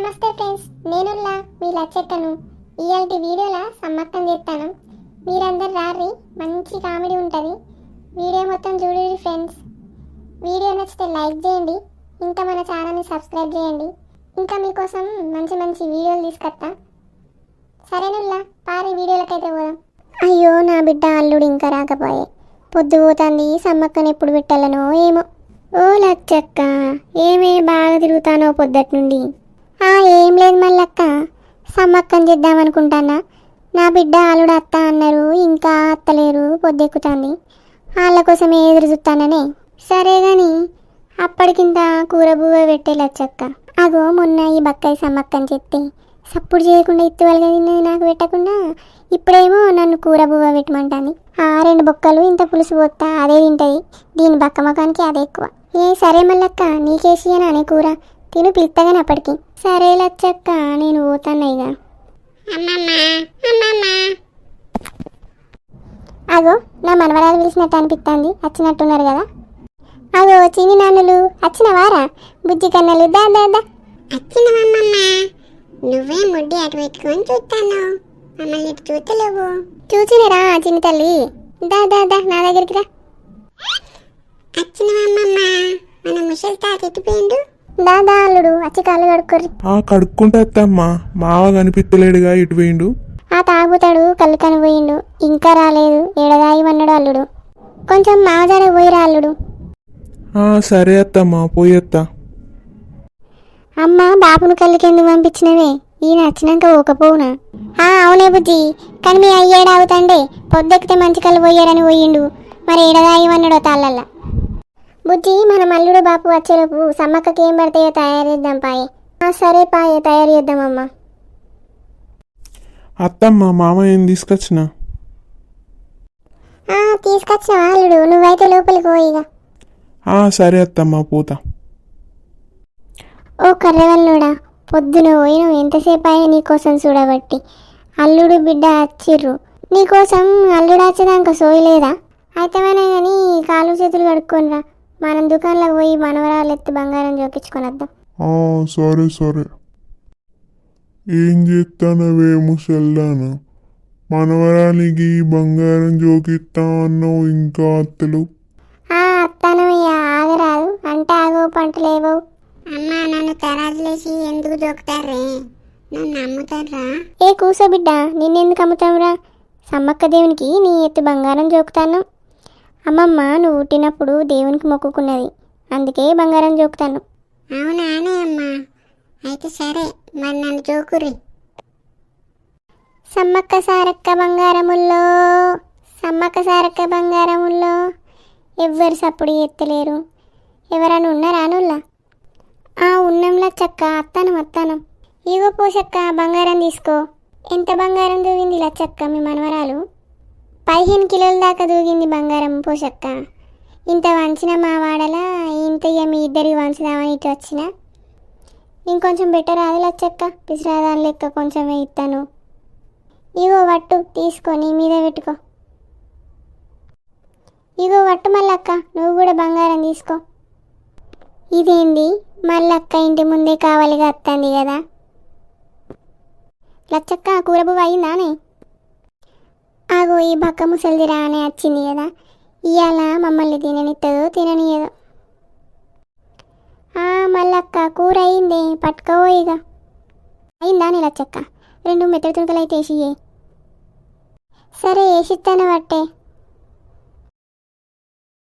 నమస్తే ఫ్రెండ్స్, నేనుల్లా మీ లచ్చక్కను. ఇయాల్టి వీడియోలో సమ్మక్కం చేస్తాను. మీరందరు రారి, మంచి కామెడీ ఉంటుంది. వీడియో మొత్తం చూడండి ఫ్రెండ్స్. వీడియో నచ్చితే లైక్ చేయండి, ఇంకా మన ఛానల్ని సబ్స్క్రైబ్ చేయండి. ఇంకా మీకోసం మంచి మంచి వీడియోలు తీసుకొస్తా. సరేనుల్లా, పారి వీడియోలకైతే పోదాం. అయ్యో, నా బిడ్డ అల్లుడు ఇంకా రాకపోయే. పొద్దు పోతుంది, సమ్మక్కను ఎప్పుడు పెట్టాలనో ఏమో. ఓ లచ్చక్క, ఏమే బాగా తిరుగుతానో పొద్దుటి నుండి? ఏం లేదు మల్లక్క, సమ్మక్కని చేద్దామనుకుంటానా. నా బిడ్డ అల్లుడు అత్త అన్నారు, ఇంకా అత్తలేరు, పొద్దెక్కుతుంది. వాళ్ళ కోసమే ఎదురు చూస్తాననే. సరే గాని అప్పటికింత కూర బువ్వ పెట్టే లచ్చక్క. అగో మొన్న ఈ బక్కాయి సమ్మక్కని చెప్తే సప్పుడు చేయకుండా ఇత్తువలుగా తిన్నది నాకు పెట్టకుండా, ఇప్పుడేమో నన్ను కూర బువ్వ పెట్టమంటాను. 2 బొక్కలు ఇంత పులుసు పోతా అదే తింటది. దీని బక్క ముఖానికి అదే ఎక్కువ. సరే మల్లక్క, నీకేసియనా అనే కూర తిను పిలుస్తాగాని అప్పటికి. సరే లచ్చక్క, నేను పోతాను ఇక. అగో, నా మనవరాలు పిలిచినట్టు అనిపిస్తుంది. వచ్చినట్టున్నారు కదా. అగో చిన్ని నాన్నలు వచ్చినవారా? బుజ్జి కన్నలు దా దా దా. వచ్చినవమ్మమ్మా, నువ్వే ముడ్డి అటు పెట్టుకొని చూస్తాను, మమ్మల్ని ఇటు చూస్తలేవు. చూసినరా చిన్ని తల్లి? దా దా దా, నా దగ్గరికి రా. వచ్చినవమ్మమ్మా, మన ముసలి తాత ఎత్తిపోయిండు. దాదా అల్లుడు వచ్చి కాళ్ళు కడుక్కోర్రి. కడుక్కుంటా అత్తమ్మా, మావ కనిపిస్తలేడుగా, ఇటు పోయిండు. తాగుతాడు, కళ్ళు కనిపోయిండు, ఇంకా రాలేదు. ఏడదాయిమన్నాడు అల్లుడు. కొంచెం మాజాడ పోయిరా అల్లుడు. సరే అత్తమ్మా, పోయొత్తా. అమ్మ, బాపును కళ్ళుకెందుకు పంపించినవే? ఈయన వచ్చినాక ఓకపోవునా? అవునే బుజ్జి, కానీ మీ అయ్యేడు అవుతాండే. పొద్దెక్కితే మంచి కళ్ళు పోయారని పోయిండు, మరి ఏడదాయిమన్నాడో తాళ్ళల్లా. బుజ్జి, మన మల్లుడు బాపు వచ్చేలోపు సమ్మక్కకి ఏం పడతాయో తయారు చేద్దాం పాయే. సరే పాయే, తయారు చేద్దామమ్మా. అత్తమ్మ, మామ ఏం తీసుకొచ్చినా? తీసుకొచ్చినా అల్లుడు, నువ్వైతే లోపలికి పోయిగా. సరే అత్తమ్మ, పోతా. ఓ కర్రవల్లుడా, పొద్దున పోయిన ఎంతసేపు అయ్యా నీకోసం చూడబట్టి. అల్లుడు బిడ్డ వచ్చిర్రు నీకోసం. అల్లుడు వచ్చేదాకా సోయలేదా? అయితేమైనా కానీ కాళ్ళు చేతులు కడుక్కొనిరా. మనం దుకాణంలోకి పోయి మనవరాలు ఎత్తి బంగారం జోకించుకొని వద్దాం. సరే సరే. ఏం చేస్తానవే ముసల్దానా? మనవరానికి బంగారం జోకిస్తా అన్నావు, ఇంకా అత్తలు? అత్తానయ్యా, ఆగరాదు అంటే ఆగో పంటలేవో. అమ్మా, నన్ను తరాజులేసి ఎందుకు దొక్కుతారే? నన్ను అమ్ముతారా? కూసో బిడ్డ, నిన్నెందుకు అమ్ముతాంరా? సమ్మక్క దేవునికి నీ ఎత్తు బంగారం జోకుతాను. అమ్మమ్మ నువ్వు పుట్టినప్పుడు దేవునికి మొక్కుకున్నది, అందుకే బంగారం జోకుతాను. అవునానే అమ్మా, అయితే సరే, మరి నన్ను జోకురి. సమ్మక్క సారక్క బంగారముల్లో, సమ్మక్క సారక్క బంగారముల్లో. ఎవ్వరు సప్పుడు ఎత్తలేరు. ఎవరన్నా ఉన్నారానుల్లా? ఉన్నంలా చక్క, అత్తానం అత్తానం. ఇగో పోషక్క, బంగారం తీసుకో. ఎంత బంగారం దూగింది లచ్చక్క మీ మనవరాలు? 15 కిలోల దాకా దూగింది బంగారం పోషక్క. ఇంత వంచిన మా వాడలా, ఇంత మీ ఇద్దరికి వంచుదామని ఇటు వచ్చిన. ఇంకొంచెం బెటర్ రాదు లచ్చక్క, పిసిరాదాని లెక్క కొంచెం ఇస్తాను. ఇగో వట్టు తీసుకొని మీద పెట్టుకో. ఇగో వట్టు మల్లక్క, నువ్వు కూడా బంగారం తీసుకో. ఇదేంది మల్లక్క ఇంటి ముందే కావాలిగా వస్తుంది కదా. లచ్చక్క, కూర బువ్వ అయిందానే? ఆగో, ఈ బక్క ముసలిదిరా అనే వచ్చింది కదా, ఇవాళ మమ్మల్ని తిననిస్తుందో తిననియదో. మల్లక్క, కూర అయిందే, పట్టుకోవో ఇక. అయిందానే లచ్చక్క? 2 మెత్తడి తుణుకలు అయితే వేసియే. సరే, వేసిస్తాను బట్టే.